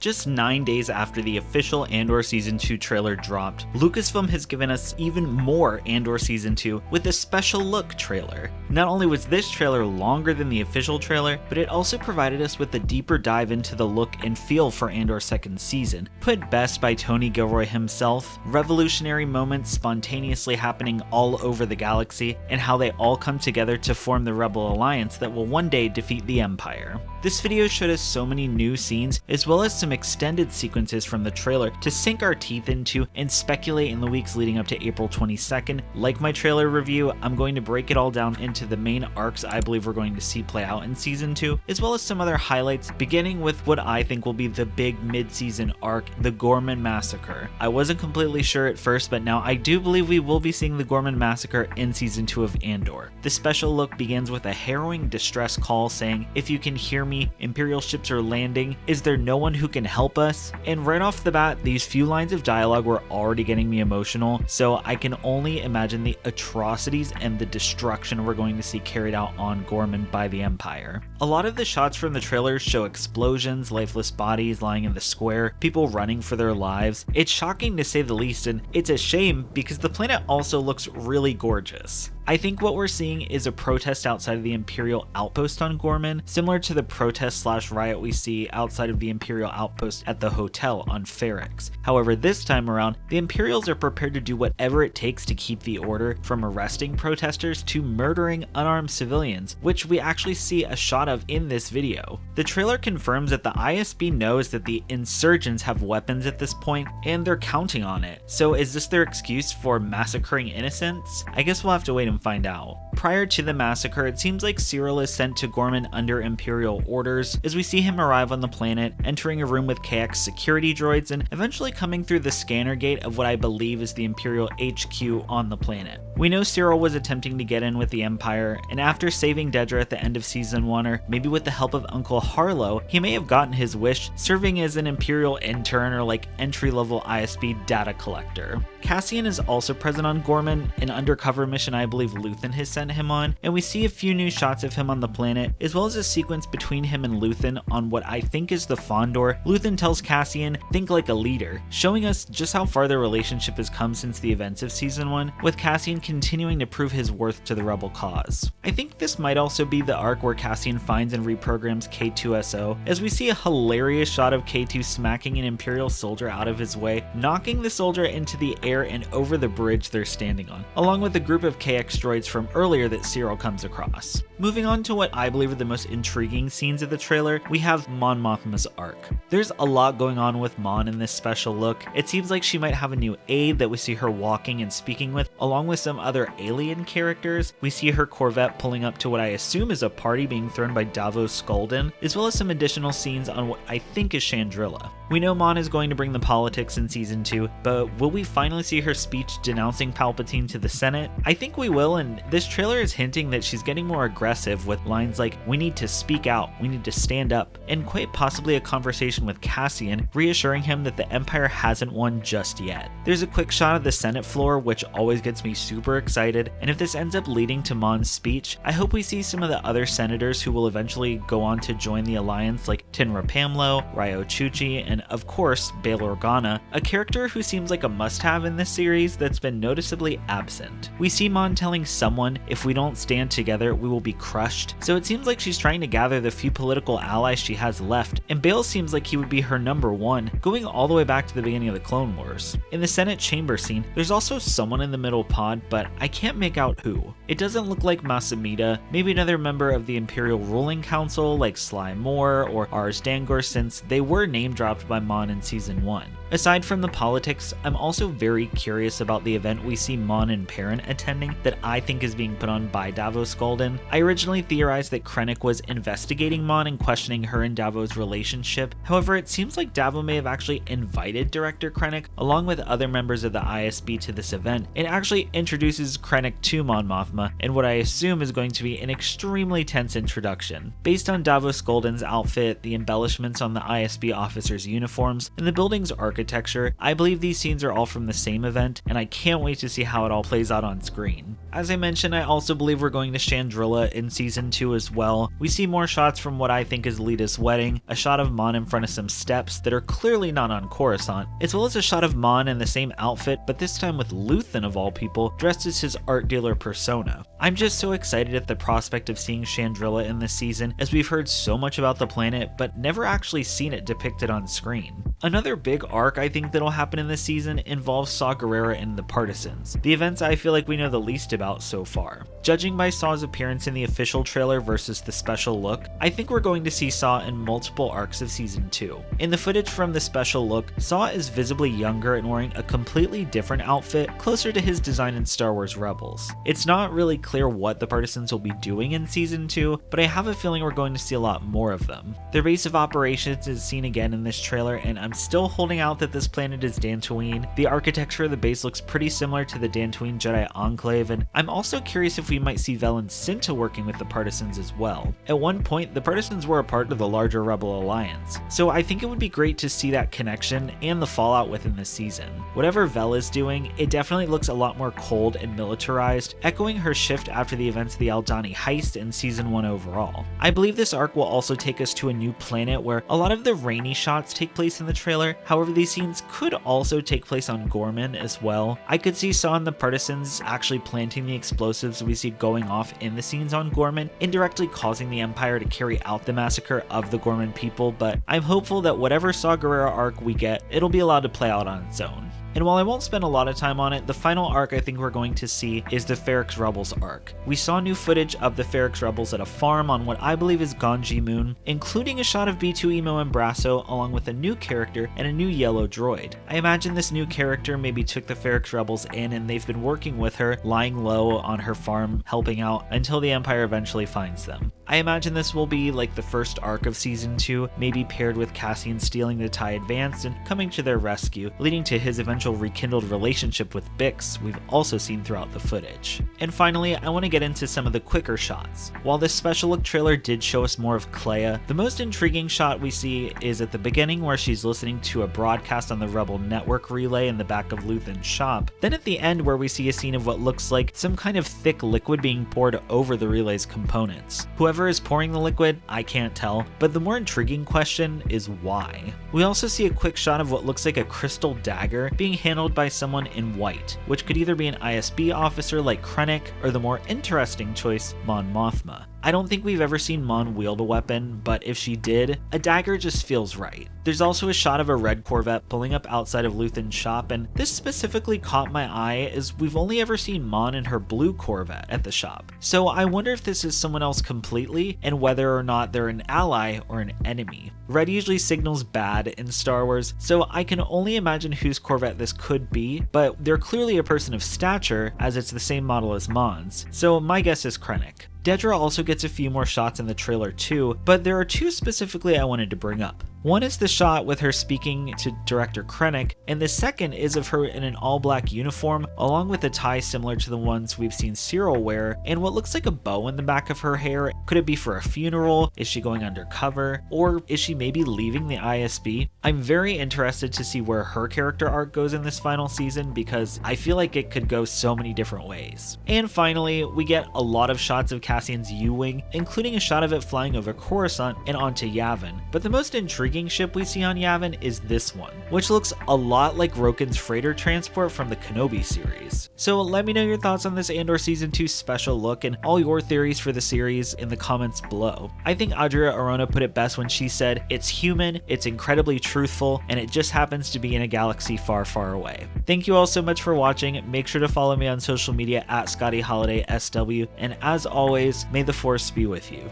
Just 9 days after the official Andor Season 2 trailer dropped, Lucasfilm has given us even more Andor Season 2 with a special look trailer. Not only was this trailer longer than the official trailer, but it also provided us with a deeper dive into the look and feel for Andor's second season. Put best by Tony Gilroy himself, revolutionary moments spontaneously happening all over the galaxy, and how they all come together to form the Rebel Alliance that will one day defeat the Empire. This video showed us so many new scenes, as well as some extended sequences from the trailer to sink our teeth into and speculate in the weeks leading up to April 22nd. Like my trailer review, I'm going to break it all down into the main arcs I believe we're going to see play out in Season 2, as well as some other highlights, beginning with what I think will be the big mid-season arc, the Ghorman Massacre. I wasn't completely sure at first, but now I do believe we will be seeing the Ghorman Massacre in Season 2 of Andor. The special look begins with a harrowing distress call saying, "If you can hear me, Imperial ships are landing. Is there no one who can help us?" And right off the bat, these few lines of dialogue were already getting me emotional, so I can only imagine the atrocities and the destruction we're going to see carried out on Ghorman by the Empire. A lot of the shots from the trailers show explosions, lifeless bodies lying in the square, people running for their lives. It's shocking to say the least, and it's a shame because the planet also looks really gorgeous. I think what we're seeing is a protest outside of the Imperial outpost on Ghorman, similar to the protest/riot we see outside of the Imperial outpost at the hotel on Ferrix. However, this time around, the Imperials are prepared to do whatever it takes to keep the order, from arresting protesters to murdering unarmed civilians, which we actually see a shot of in this video. The trailer confirms that the ISB knows that the insurgents have weapons at this point, and they're counting on it. So is this their excuse for massacring innocents? I guess we'll have to wait and find out. Prior to the massacre, it seems like Syril is sent to Ghorman under Imperial orders, as we see him arrive on the planet, entering a room with KX security droids, and eventually coming through the scanner gate of what I believe is the Imperial HQ on the planet. We know Syril was attempting to get in with the Empire, and after saving Dedra at the end of Season 1, or maybe with the help of Uncle Harlow, he may have gotten his wish, serving as an Imperial intern or like entry-level ISB data collector. Cassian is also present on Ghorman, an undercover mission I believe Luthen has sent him on, and we see a few new shots of him on the planet, as well as a sequence between him and Luthen on what I think is the Fondor. Luthen tells Cassian, "Think like a leader," showing us just how far their relationship has come since the events of Season 1, with Cassian continuing to prove his worth to the Rebel cause. I think this might also be the arc where Cassian finds and reprograms K2SO, as we see a hilarious shot of K2 smacking an Imperial soldier out of his way, knocking the soldier into the air and over the bridge they're standing on, along with a group of KX droids from earlier that Syril comes across. Moving on to what I believe are the most intriguing scenes of the trailer, we have Mon Mothma's arc. There's a lot going on with Mon in this special look. It seems like she might have a new aide that we see her walking and speaking with, along with some other alien characters. We see her Corvette pulling up to what I assume is a party being thrown by Davos Skolden, as well as some additional scenes on what I think is Chandrilla. We know Mon is going to bring the politics in Season 2, but will we finally see her speech denouncing Palpatine to the Senate? I think we will, and this trailer is hinting that she's getting more aggressive with lines like, "We need to speak out, we need to stand up," and quite possibly a conversation with Cassian, reassuring him that the Empire hasn't won just yet. There's a quick shot of the Senate floor, which always gets me super excited, and if this ends up leading to Mon's speech, I hope we see some of the other senators who will eventually go on to join the Alliance, like Tinra Pamlo, Ryo Chuchi, and of course, Bail Organa, a character who seems like a must-have in this series that's been noticeably absent. We see Mon telling someone, "If we don't stand together, we will be crushed," so it seems like she's trying to gather the few political allies she has left, and Bail seems like he would be her number one, going all the way back to the beginning of the Clone Wars. In the Senate chamber scene, there's also someone in the middle pod, but I can't make out who. It doesn't look like Masamita, maybe another member of the Imperial Ruling Council like Sly Moore or Ars Dangor, since they were name dropped by Mon in Season 1. Aside from the politics, I'm also very curious about the event we see Mon and Perrin attending that I think is being put on by Davos Skolden. I originally theorized that Krennic was investigating Mon and questioning her and Davos' relationship. However, it seems like Davo may have actually invited Director Krennic along with other members of the ISB to this event, and actually introduces Krennic to Mon Mothma in what I assume is going to be an extremely tense introduction. Based on Davos Skolden's outfit, the embellishments on the ISB officers' uniforms, and the building's architecture, architecture, I believe these scenes are all from the same event, and I can't wait to see how it all plays out on screen. As I mentioned, I also believe we're going to Chandrilla in Season 2 as well. We see more shots from what I think is Lita's wedding, a shot of Mon in front of some steps that are clearly not on Coruscant, as well as a shot of Mon in the same outfit, but this time with Luthen of all people, dressed as his art dealer persona. I'm just so excited at the prospect of seeing Chandrilla in this season, as we've heard so much about the planet, but never actually seen it depicted on screen. Another big arc I think that'll happen in this season involves Saw Gerrera and the Partisans, the events I feel like we know the least about so far. Judging by Saw's appearance in the official trailer versus the special look, I think we're going to see Saw in multiple arcs of Season 2. In the footage from the special look, Saw is visibly younger and wearing a completely different outfit, closer to his design in Star Wars Rebels. It's not really clear what the Partisans will be doing in Season 2, but I have a feeling we're going to see a lot more of them. Their base of operations is seen again in this trailer, and I'm still holding out that this planet is Dantooine. The architecture of the base looks pretty similar to the Dantooine Jedi Enclave, and I'm also curious if we might see Vel and Cinta working with the Partisans as well. At one point, the Partisans were a part of the larger Rebel Alliance, so I think it would be great to see that connection and the fallout within this season. Whatever Vel is doing, it definitely looks a lot more cold and militarized, echoing her shift after the events of the Aldhani heist in Season 1 overall. I believe this arc will also take us to a new planet where a lot of the rainy shots take place in the trailer. However, these scenes could also take place on Ghorman as well. I could see Saw and the Partisans actually planting the explosives we see going off in the scenes on Ghorman, indirectly causing the Empire to carry out the massacre of the Ghorman people, but I'm hopeful that whatever Saw Gerrera arc we get, it'll be allowed to play out on its own. And while I won't spend a lot of time on it, the final arc I think we're going to see is the Ferrix Rebels arc. We saw new footage of the Ferrix Rebels at a farm on what I believe is Ganji Moon, including a shot of B2 Emo and Brasso along with a new character and a new yellow droid. I imagine this new character maybe took the Ferrix Rebels in and they've been working with her, lying low on her farm, helping out until the Empire eventually finds them. I imagine this will be like the first arc of Season 2, maybe paired with Cassian stealing the TIE Advanced and coming to their rescue, leading to his eventual rekindled relationship with Bix we've also seen throughout the footage. And finally, I want to get into some of the quicker shots. While this special look trailer did show us more of Clea, the most intriguing shot we see is at the beginning where she's listening to a broadcast on the Rebel network relay in the back of Luthen's shop, then at the end where we see a scene of what looks like some kind of thick liquid being poured over the relay's components. Whoever is pouring the liquid, I can't tell, but the more intriguing question is why. We also see a quick shot of what looks like a crystal dagger being handled by someone in white, which could either be an ISB officer like Krennic or the more interesting choice, Mon Mothma. I don't think we've ever seen Mon wield a weapon, but if she did, a dagger just feels right. There's also a shot of a red Corvette pulling up outside of Luthen's shop, and this specifically caught my eye as we've only ever seen Mon in her blue Corvette at the shop. So I wonder if this is someone else completely, and whether or not they're an ally or an enemy. Red usually signals bad in Star Wars, so I can only imagine whose Corvette this could be, but they're clearly a person of stature as it's the same model as Mon's, so my guess is Krennic. Dedra also gets a few more shots in the trailer too, but there are two specifically I wanted to bring up. One is the shot with her speaking to director Krennic, and the second is of her in an all-black uniform, along with a tie similar to the ones we've seen Cyril wear, and what looks like a bow in the back of her hair. Could it be for a funeral? Is she going undercover? Or is she maybe leaving the ISB? I'm very interested to see where her character arc goes in this final season, because I feel like it could go so many different ways. And finally, we get a lot of shots of Cassian's U-Wing, including a shot of it flying over Coruscant and onto Yavin, but the most intriguing ship we see on Yavin is this one, which looks a lot like Roken's freighter transport from the Kenobi series. So let me know your thoughts on this Andor Season 2 special look and all your theories for the series in the comments below. I think Adria Arona put it best when she said, "It's human, it's incredibly truthful, and it just happens to be in a galaxy far, far away." Thank you all so much for watching. Make sure to follow me on social media at ScottyHolidaySW, and as always, may the Force be with you.